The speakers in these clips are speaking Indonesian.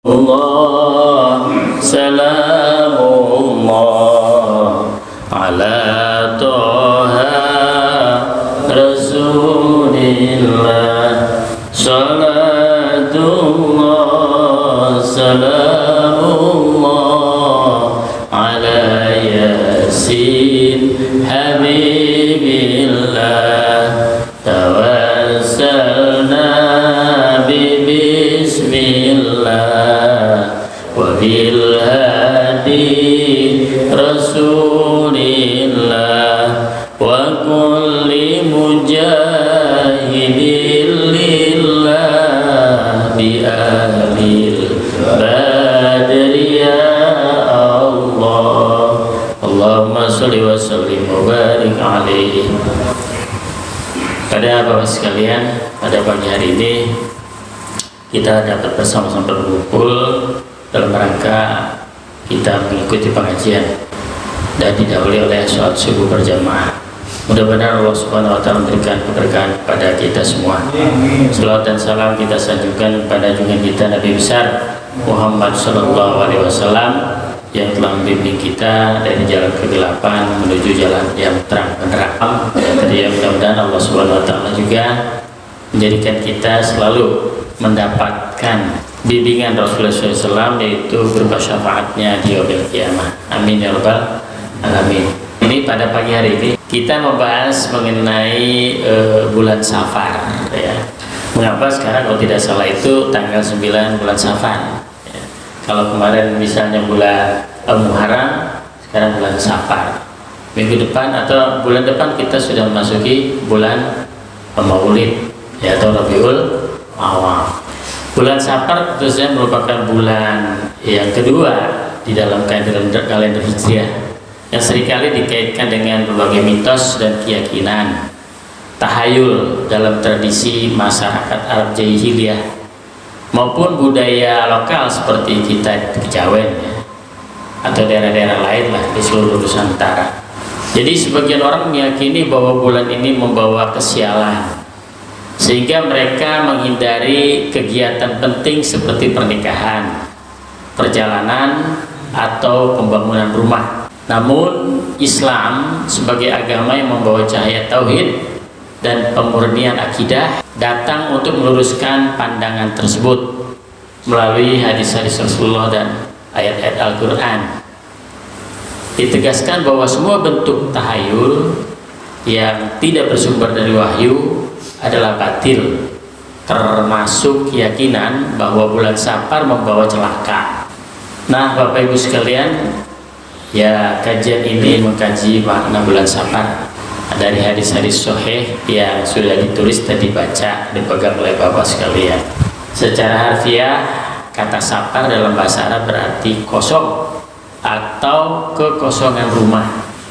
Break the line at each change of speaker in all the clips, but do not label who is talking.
Allah salamullah ala toha rasulillah salatullah salamullah ala yasin habibillah tawassalna bismillah wa bil hadi rasulillah wa kulli mujahidin lillah bi ahlil badri ya Allah. Allahumma sholli wa sallim wa barik alaihi. Pada Bapak sekalian, pada pagi hari ini kita dapat bersama-sama berkumpul dalam rangka kita mengikuti pengajian dan didahului oleh sholat subuh berjamaah. Mudah-mudahan Allah Subhanahu wa Ta'ala memberikan keberkahan kepada kita semua. Salawat dan salam kita sanjungkan kepada junjungan kita Nabi besar Muhammad Sallallahu Alaihi Wasallam yang telah membimbing kita dari jalan kegelapan menuju jalan yang terang benderang. Dan tadi mudah-mudahan Allah Subhanahu wa Ta'ala juga menjadikan kita selalu mendapatkan bimbingan Rasulullah SAW, yaitu berupa syafaatnya di yaumil qiyamah. Amin ya rabbal alamin. Ini pada pagi hari ini kita membahas mengenai bulan Safar ya. Mengapa sekarang kalau tidak salah itu tanggal 9 bulan Safar ya. Kalau kemarin misalnya bulan Muharram, sekarang bulan Safar. Minggu depan atau bulan depan kita sudah memasuki bulan Maulid ya, atau Rabiul Awal. Bulan Safar tentunya merupakan bulan yang kedua di dalam kalender Hijriah yang seringkali dikaitkan dengan berbagai mitos dan keyakinan tahayul dalam tradisi masyarakat Arab Jahiliyah maupun budaya lokal seperti kita di Kejawen ya, atau daerah-daerah lain lah di seluruh Nusantara. Jadi sebagian orang meyakini bahwa bulan ini membawa kesialan, sehingga mereka menghindari kegiatan penting seperti pernikahan, perjalanan, atau pembangunan rumah. Namun Islam sebagai agama yang membawa cahaya tauhid dan pemurnian akidah datang untuk meluruskan pandangan tersebut melalui hadis-hadis Rasulullah dan ayat-ayat Al-Quran. Ditegaskan bahwa semua bentuk tahayul yang tidak bersumber dari wahyu adalah batil, termasuk keyakinan bahwa bulan Safar membawa celaka. Nah Bapak Ibu sekalian, ya kajian ini mengkaji makna bulan Safar dari hadis-hadis sahih yang sudah ditulis dan dibaca, dipegang oleh Bapak sekalian. Secara harfiah, kata Safar dalam bahasa Arab berarti kosong atau kekosongan rumah.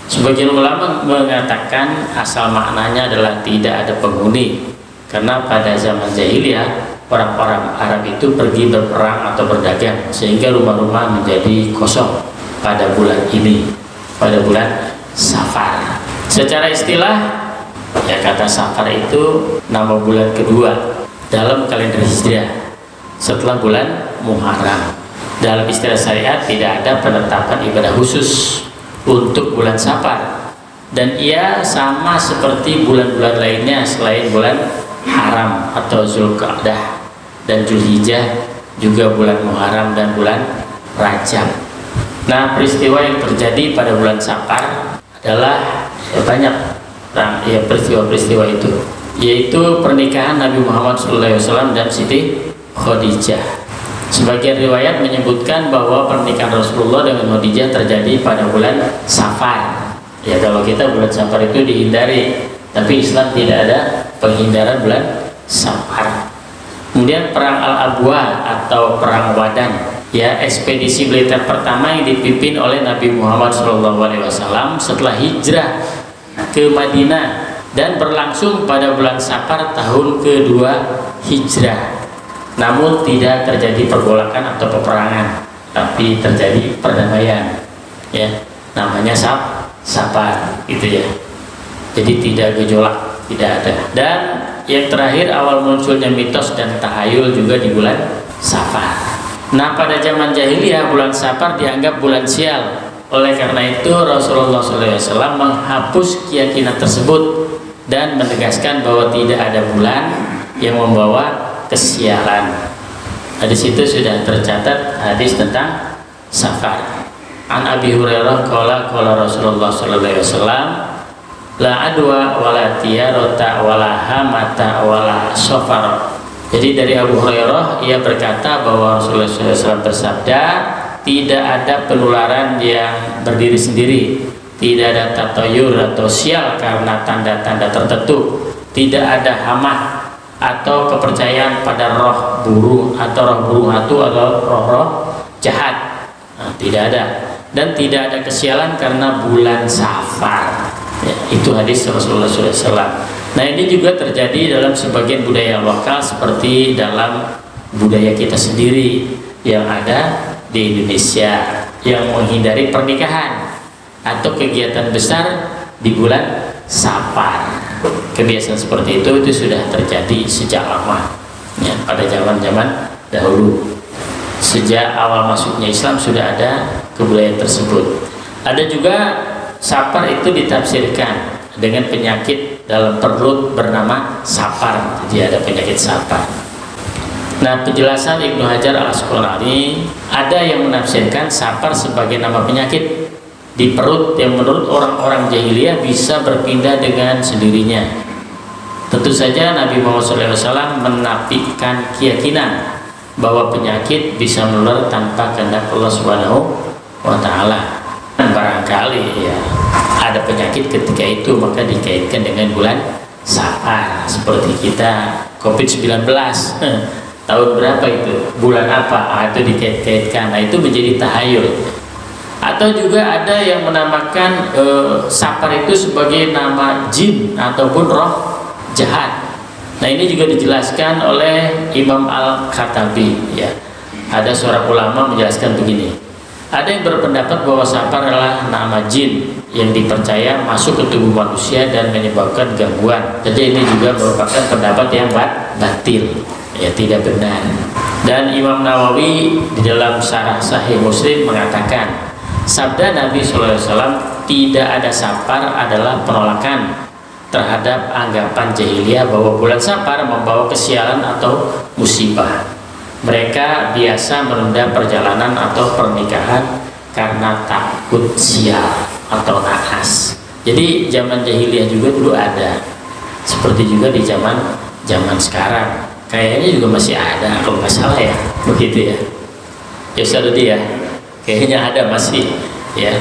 Sebagian ulama mengatakan asal maknanya adalah tidak ada penghuni, karena pada zaman jahiliyah orang-orang Arab itu pergi berperang atau berdagang sehingga rumah-rumah menjadi kosong pada bulan ini, pada bulan Safar. Secara istilah ya kata Safar itu nama bulan kedua dalam kalender Hijriah setelah bulan Muharram. Dalam istilah syariat tidak ada penetapan ibadah khusus untuk bulan Safar, dan ia sama seperti bulan-bulan lainnya selain bulan Haram atau Zulqa'dah dan Zulhijjah, juga bulan Muharram dan bulan Rajab. Nah peristiwa yang terjadi pada bulan Safar adalah banyak peristiwa-peristiwa itu, yaitu pernikahan Nabi Muhammad SAW dan Siti Khadijah. Sebagian riwayat menyebutkan bahwa pernikahan Rasulullah dengan Khadijah terjadi pada bulan Safar. Ya kalau kita bulan Safar itu dihindari, tapi Islam tidak ada penghindaran bulan Safar. Kemudian perang Al-Abwa atau perang Wadan, ya ekspedisi militer pertama yang dipimpin oleh Nabi Muhammad SAW setelah hijrah ke Madinah dan berlangsung pada bulan Safar tahun kedua Hijrah. Namun tidak terjadi pergolakan atau peperangan, tapi terjadi perdamaian. Ya, namanya Safar, gitu ya. Jadi tidak gejolak, tidak ada. Dan yang terakhir awal munculnya mitos dan tahayul juga di bulan Safar. Nah, pada zaman jahiliyah bulan Safar dianggap bulan sial. Oleh karena itu Rasulullah SAW menghapus keyakinan tersebut dan menegaskan bahwa tidak ada bulan yang membawa kesialan. Di situ sudah tercatat hadis tentang Safar. An Abi Hurairah qala Rasulullah SAW la adwa wala tiyarata wala hamata wala safar. Jadi dari Abu Hurairah ia berkata bahwa Rasulullah SAW bersabda, tidak ada penularan yang berdiri sendiri, tidak ada tatayur atau sial karena tanda-tanda tertentu, tidak ada hamah atau kepercayaan pada roh burung atau roh burung hantu atau roh-roh jahat. Tidak ada. Dan tidak ada kesialan karena bulan Safar. Ya, itu hadis Rasulullah SAW. Nah, ini juga terjadi dalam sebagian budaya lokal seperti dalam budaya kita sendiri yang ada di Indonesia yang menghindari pernikahan atau kegiatan besar di bulan Safar. Kebiasaan seperti itu sudah terjadi sejak lama, ya, pada zaman-zaman dahulu. Sejak awal masuknya Islam sudah ada kebudayaan tersebut. Ada juga Safar itu ditafsirkan dengan penyakit dalam perut bernama Safar. Jadi ada penyakit Safar. Nah, penjelasan Ibnu Hajar Al-Asqalani ada yang menafsirkan Safar sebagai nama penyakit di perut yang menurut orang-orang jahiliyah bisa berpindah dengan sendirinya. Tentu saja Nabi Muhammad SAW menafikan keyakinan bahwa penyakit bisa menular tanpa kehendak Allah Subhanahu wa Ta'ala. Barangkali ya ada penyakit ketika itu maka dikaitkan dengan bulan Safar, seperti kita COVID-19 tahun berapa itu, bulan apa, itu dikait-kaitkan. Nah, itu menjadi tahayul. Atau juga ada yang menamakan Safar itu sebagai nama jin ataupun roh jahat. Nah, ini juga dijelaskan oleh Imam Al-Khattabi, ya. Ada seorang ulama menjelaskan begini. Ada yang berpendapat bahwa Safar adalah nama jin yang dipercaya masuk ke tubuh manusia dan menyebabkan gangguan. Jadi ini juga merupakan pendapat yang batil, ya, tidak benar. Dan Imam Nawawi di dalam Syarah Sahih Muslim mengatakan, sabda Nabi SAW tidak ada Safar adalah penolakan terhadap anggapan jahiliyah bahwa bulan Safar membawa kesialan atau musibah. Mereka biasa menunda perjalanan atau pernikahan karena takut sial atau naas. Jadi zaman jahiliyah juga dulu ada, seperti juga di zaman sekarang. Kayaknya juga masih ada kalau nggak salah, ya, begitu ya. Ya Saudi ya, kayaknya ada masih, ya.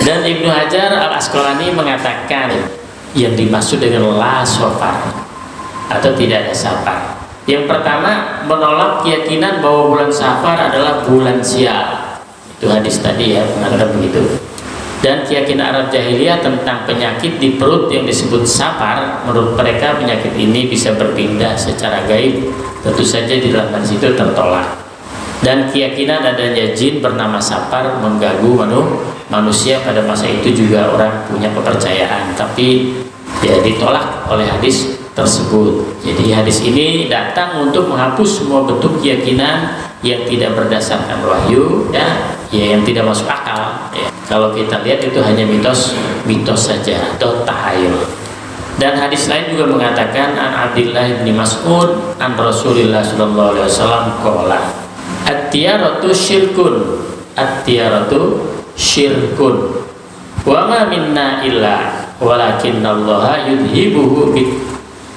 Dan Ibnu Hajar Al-Asqalani mengatakan yang dimaksud dengan la safar atau tidak ada Safar. Yang pertama, menolak keyakinan bahwa bulan Safar adalah bulan sial. Itu hadis tadi, ya, mengatakan begitu. Dan keyakinan Arab jahiliyah tentang penyakit di perut yang disebut Safar, menurut mereka penyakit ini bisa berpindah secara gaib. Tentu saja di dalam hadis itu tertolak. Dan keyakinan adanya jin bernama Safar mengganggu manusia pada masa itu juga orang punya kepercayaan, tapi ya ditolak oleh hadis tersebut. Jadi hadis ini datang untuk menghapus semua bentuk keyakinan yang tidak berdasarkan wahyu, ya yang tidak masuk akal. Ya. Kalau kita lihat itu hanya mitos saja atau tahayul. Dan hadis lain juga mengatakan an Abdullah bin Mas'ud an Rasulillah sallallahu alaihi wasallam qala at-tiyaratu syirkun, at-tiyaratu syirkun wa ma minna illa walakinnallaha yudhibuhu bit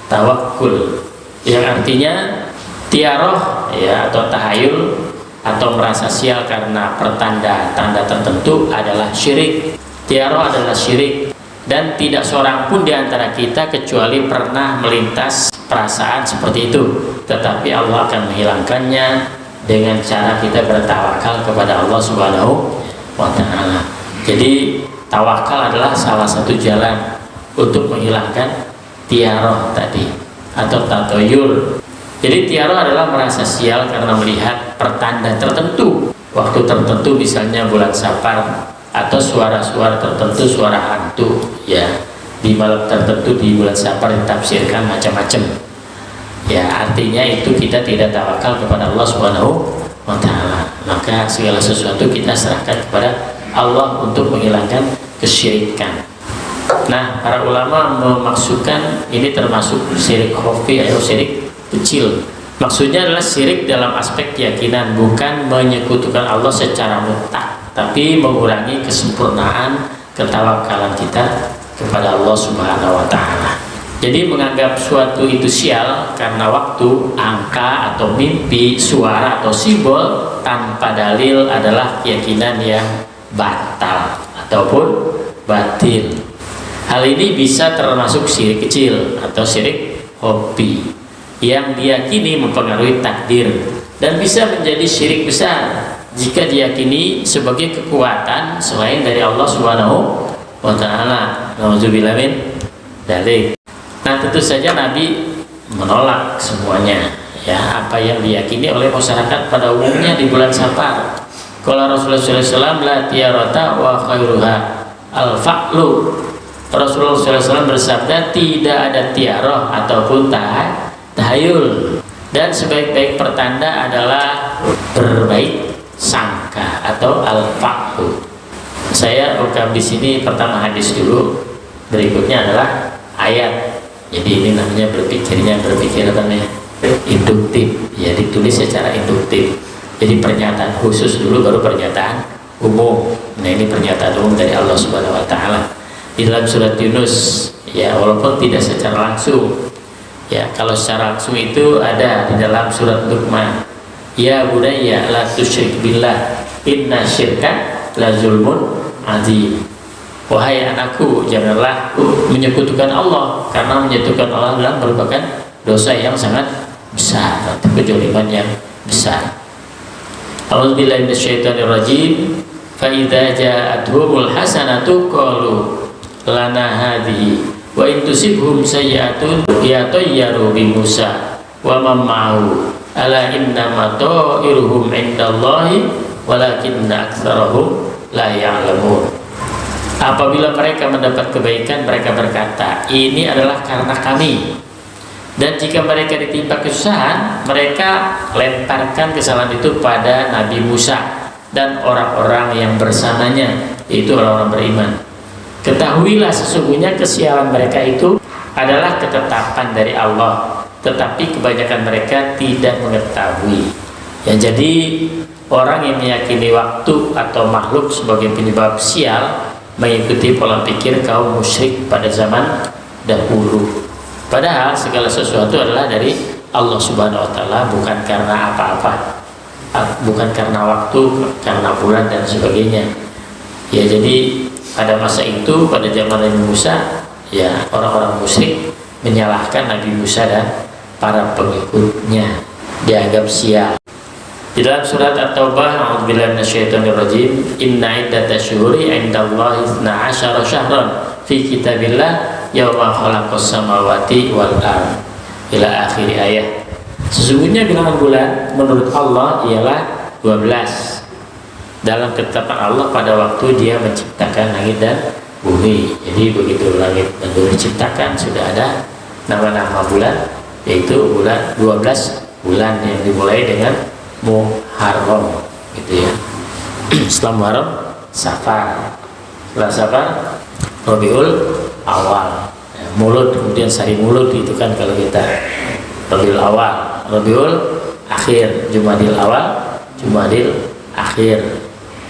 tawakkul, yang artinya tiaroh, ya, atau tahayul atau merasa sial karena pertanda-tanda tertentu adalah syirik. Tiaroh adalah syirik dan tidak seorang pun di antara kita kecuali pernah melintas perasaan seperti itu, tetapi Allah akan menghilangkannya dengan cara kita bertawakal kepada Allah Subhanahu wa Ta'ala. Jadi tawakal adalah salah satu jalan untuk menghilangkan tiaroh tadi atau tatoyul. Jadi tiaroh adalah merasa sial karena melihat pertanda tertentu, waktu tertentu, misalnya bulan Safar, atau suara-suara tertentu, suara hantu, ya, di malam tertentu di bulan Safar ditafsirkan macam-macam. Ya, artinya itu kita tidak tawakal kepada Allah Subhanahu wa ta'ala. Maka segala sesuatu kita serahkan kepada Allah untuk menghilangkan kesyirikan. Nah, para ulama memaksudkan ini termasuk syirik khafi atau syirik kecil. Maksudnya adalah syirik dalam aspek keyakinan, bukan menyekutukan Allah secara mutlak, tapi mengurangi kesempurnaan ketawakalan kita kepada Allah Subhanahu wa ta'ala. Jadi menganggap suatu itu sial karena waktu, angka atau mimpi, suara atau simbol tanpa dalil adalah keyakinan yang batal ataupun batil. Hal ini bisa termasuk syirik kecil atau syirik hobi yang diyakini mempengaruhi takdir, dan bisa menjadi syirik besar jika diyakini sebagai kekuatan selain dari Allah Subhanahu wa ta'ala. Nauzubillah min dzalik. Nah, tentu saja Nabi menolak semuanya, ya, apa yang diyakini oleh masyarakat pada umumnya di bulan Safar. Qala Rasulullah SAW, la tiyarata wa khairuha al-fa'lu. Rasulullah SAW bersabda, tidak ada tiarah ataupun tahayul, dan sebaik-baik pertanda adalah berbaik sangka atau al-fa'lu. Saya ungkap di sini pertama hadis dulu, berikutnya adalah ayat. Jadi ini namanya berpikir namanya induktif, ya, ditulis secara induktif. Jadi pernyataan khusus dulu baru pernyataan umum. Nah, ini pernyataan umum dari Allah Subhanahu wa ta'ala di dalam surat Yunus, ya, walaupun tidak secara langsung. Ya, kalau secara langsung itu ada di dalam surat Luqman. Ya bunayya la tusyrik billah inna syirka la zulmun azim. Wahai anakku, janganlah menyekutukan Allah, karena menyekutukan Allah adalah merupakan dosa yang sangat besar, kezaliman yang besar. A'udzubillahi minasyaitonirrajim. Fa idza ja'atuhumul hasanatu qalu lana hadhihi wa in tusibhum sayyi'atun yatayyaru bi Musa wa man ma'ahu ala innama ta'iruhum 'indallahi walakinna aktsarahum la ya'lamun. Apabila mereka mendapat kebaikan, mereka berkata, ini adalah karena kami. Dan jika mereka ditimpa kesusahan, mereka lemparkan kesalahan itu pada Nabi Musa dan orang-orang yang bersamanya, yaitu orang-orang beriman. Ketahuilah sesungguhnya kesialan mereka itu adalah ketetapan dari Allah, tetapi kebanyakan mereka tidak mengetahui. Ya, jadi orang yang meyakini waktu atau makhluk sebagai penyebab sial mengikuti pola pikir kaum musyrik pada zaman dahulu. Padahal segala sesuatu adalah dari Allah Subhanahu wa ta'ala, bukan karena apa-apa, bukan karena waktu, karena bulan dan sebagainya. Ya, jadi pada masa itu, pada zaman Nabi Musa, ya, orang-orang musyrik menyalahkan Nabi Musa dan para pengikutnya, dianggap sial. Di dalam surat At-Taubah, a'udzubillahi minasyaitonirrajim, inna iddatash syuhuri 'indallahi 12 syahran fi kitabillah yauma khalaqas samawati wal ardh, ila akhir ayat. Sesungguhnya bilangan bulan menurut Allah ialah 12 dalam ketetapan Allah pada waktu Dia menciptakan langit dan bumi. Jadi begitu langit dan bumi diciptakan, sudah ada nama-nama bulan, yaitu bulan 12 bulan yang dimulai dengan Muharram, gitu ya. Setelah Muharram, Safar. Setelah Safar, Rabiul Awal, ya, Mulud, kemudian Sari Mulud, itu kan kalau kita Rabiul Awal, Rabiul Akhir, Jumadil Awal, Jumadil Akhir,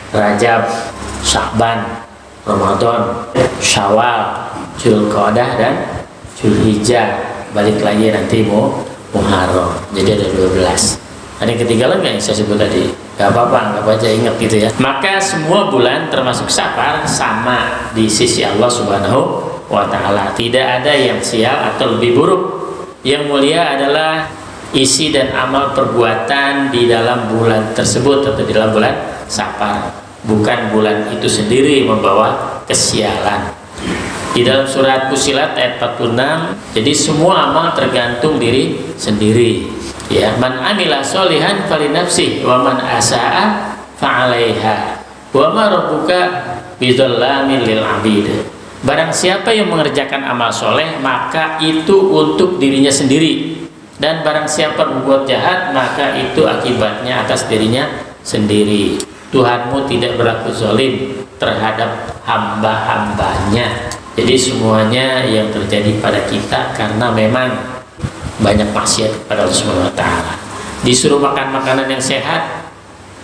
Rajab, Sya'ban, Ramadan, Syawal, Dzulqa'dah dan Dzulhijjah. Balik lagi nanti Muharram. Jadi ada 12. Ada yang ketinggalan nggak yang saya sebut tadi? Gak apa-apa, anggap aja ingat gitu ya. Maka semua bulan termasuk Safar sama di sisi Allah Subhanahu wa ta'ala. Tidak ada yang sial atau lebih buruk. Yang mulia adalah isi dan amal perbuatan di dalam bulan tersebut atau di dalam bulan Safar. Bukan bulan itu sendiri membawa kesialan. Di dalam surat Fussilat ayat 46, jadi semua amal tergantung diri sendiri. Ya, man amila sholihan falinafsi wa man asaa fa'alaiha wa ma rabbuka bidzallamin lil abid. Barang siapa yang mengerjakan amal soleh, maka itu untuk dirinya sendiri, Dan barang siapa berbuat jahat, maka itu akibatnya atas dirinya sendiri. Tuhanmu tidak berlaku zalim terhadap hamba-hambanya. Jadi semuanya yang terjadi pada kita karena memang banyak maksiat kepada Allah Subhanahu wa taala. Disuruh makan makanan yang sehat,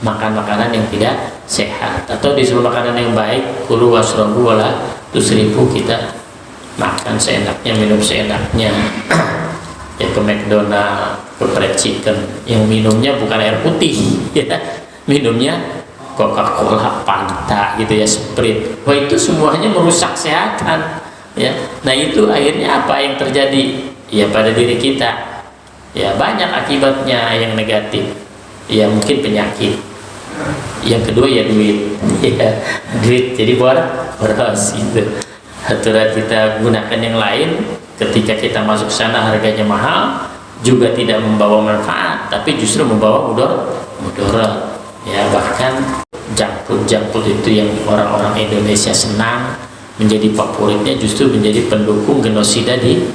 makan makanan yang tidak sehat, atau disuruh makanan yang baik, kulu wasrobu wala tusrifu, kita makan seenaknya, minum seenaknya. Ya ke McDonald, ke fried chicken, yang minumnya bukan air putih, ya, minumnya Coca-Cola, Fanta, gitu ya, Sprite. Wah, itu semuanya merusak kesehatan, ya. Nah, itu akhirnya apa yang terjadi? Ya pada diri kita, ya banyak akibatnya yang negatif. Ya mungkin penyakit. Yang kedua ya duit, ya duit. Jadi boros itu. Aturan kita gunakan yang lain. Ketika kita masuk sana harganya mahal, juga tidak membawa manfaat, tapi justru membawa mudarat. Ya bahkan jangkut itu yang orang-orang Indonesia senang menjadi favoritnya, justru menjadi pendukung genosida di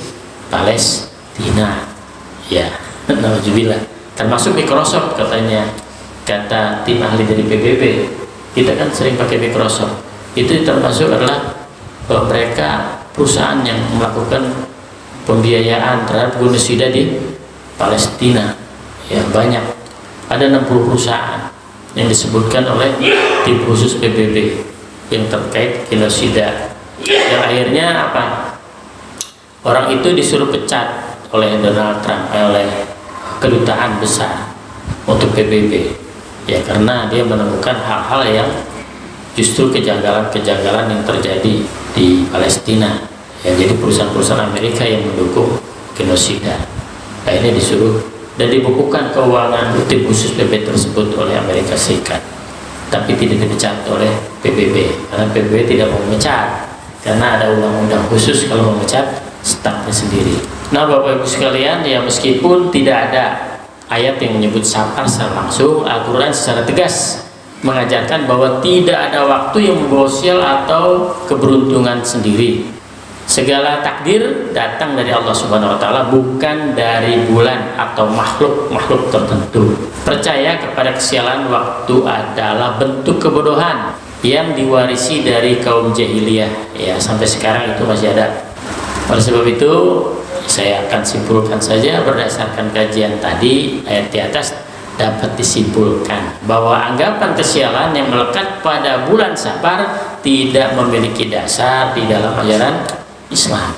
Palestina. Ya, nauzubillah. Termasuk Microsoft katanya, kata tim ahli dari PBB, kita kan sering pakai Microsoft. Itu termasuk adalah mereka perusahaan yang melakukan pembiayaan terhadap genosida di Palestina. Ya banyak, ada 60 perusahaan yang disebutkan oleh tim khusus PBB yang terkait genosida. Yang akhirnya apa? Orang itu disuruh pecat oleh Donald Trump, oleh kedutaan besar untuk PBB. Ya karena dia menemukan hal-hal yang justru kejanggalan-kejanggalan yang terjadi di Palestina. Ya, jadi perusahaan-perusahaan Amerika yang mendukung genosida. Akhirnya disuruh dan dibukukan keuangan tim khusus PBB tersebut oleh Amerika Serikat, tapi tidak dipecat oleh PBB karena PBB tidak mau memecat, karena ada undang-undang khusus kalau memecat stafnya sendiri. Nah, Bapak Ibu sekalian, ya meskipun tidak ada ayat yang menyebut sapar secara langsung, Al-Quran secara tegas mengajarkan bahwa tidak ada waktu yang membawa sial atau keberuntungan sendiri. Segala takdir datang dari Allah Subhanahu wa taala, bukan dari bulan atau makhluk tertentu. Percaya kepada kesialan waktu adalah bentuk kebodohan yang diwarisi dari kaum jahiliyah. Ya, sampai sekarang itu masih ada. Oleh sebab itu, saya akan simpulkan saja berdasarkan kajian tadi, ayat di atas dapat disimpulkan bahwa anggapan kesialan yang melekat pada bulan Safar tidak memiliki dasar di dalam ajaran Islam.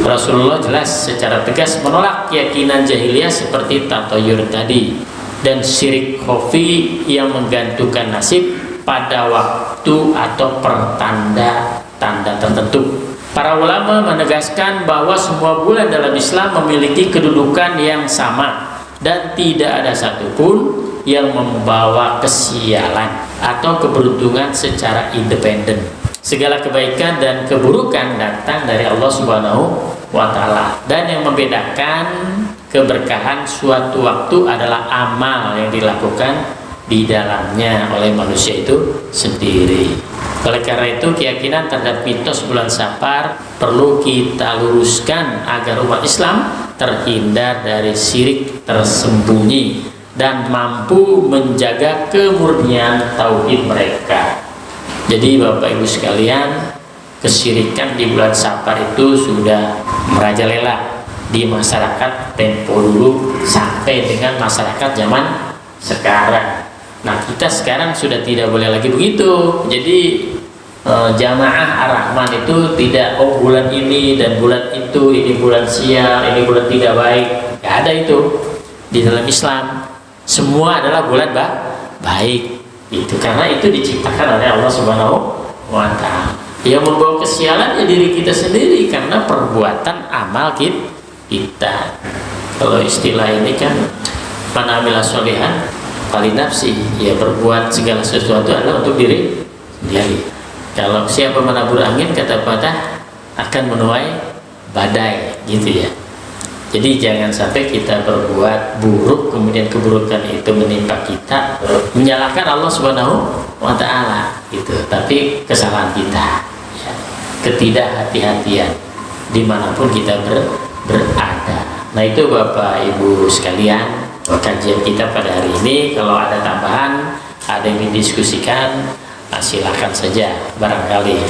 Rasulullah jelas secara tegas menolak keyakinan jahiliyah seperti tatayur tadi dan syirik khafi yang menggantungkan nasib pada waktu atau pertanda-tanda tertentu. Para ulama menegaskan bahwa semua bulan dalam Islam memiliki kedudukan yang sama dan tidak ada satupun yang membawa kesialan atau keberuntungan secara independen. Segala kebaikan dan keburukan datang dari Allah Subhanahu wa taala, dan yang membedakan keberkahan suatu waktu adalah amal yang dilakukan di dalamnya oleh manusia itu sendiri. Oleh karena itu, keyakinan terhadap mitos bulan Safar perlu kita luruskan agar umat Islam terhindar dari syirik tersembunyi dan mampu menjaga kemurnian tauhid mereka. Jadi Bapak Ibu sekalian, kesyirikan di bulan Safar itu sudah merajalela di masyarakat tempo dulu sampai dengan masyarakat zaman sekarang. Nah, kita sekarang sudah tidak boleh lagi begitu. Jadi jamaah Ar-Rahman itu tidak, oh bulan ini dan bulan itu, ini bulan sial, ini bulan tidak baik. Gak ada itu di dalam Islam. Semua adalah bulan baik. Itu karena itu diciptakan oleh Allah Subhanahu wa taala. Yang membawa kesialan ya diri kita sendiri karena perbuatan amal kita. Kalau istilah ini kan man amila sholihan falinafsi, ya berbuat segala sesuatu adalah untuk diri sendiri. Kalau siapa menabur angin, kata patah, akan menuai badai, gitu ya. Jadi jangan sampai kita berbuat buruk kemudian keburukan itu menimpa kita, menyalahkan Allah Subhanahu wa taala gitu. Tapi kesalahan kita, ya, ketidakhati-hatian dimanapun kita berada. Nah itu Bapak Ibu sekalian kajian kita pada hari ini. Kalau ada tambahan, ada yang didiskusikan, nah silakan saja. Barangkali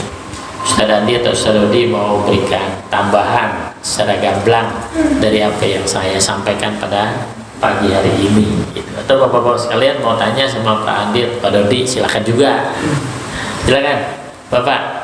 Ustaz Andi atau Ustaz Dodi mau berikan tambahan secara gamblang dari apa yang saya sampaikan pada pagi hari ini gitu. Atau Bapak-Bapak sekalian mau tanya sama Pak Andi atau Pak Dodi, silakan juga. Silakan Bapak.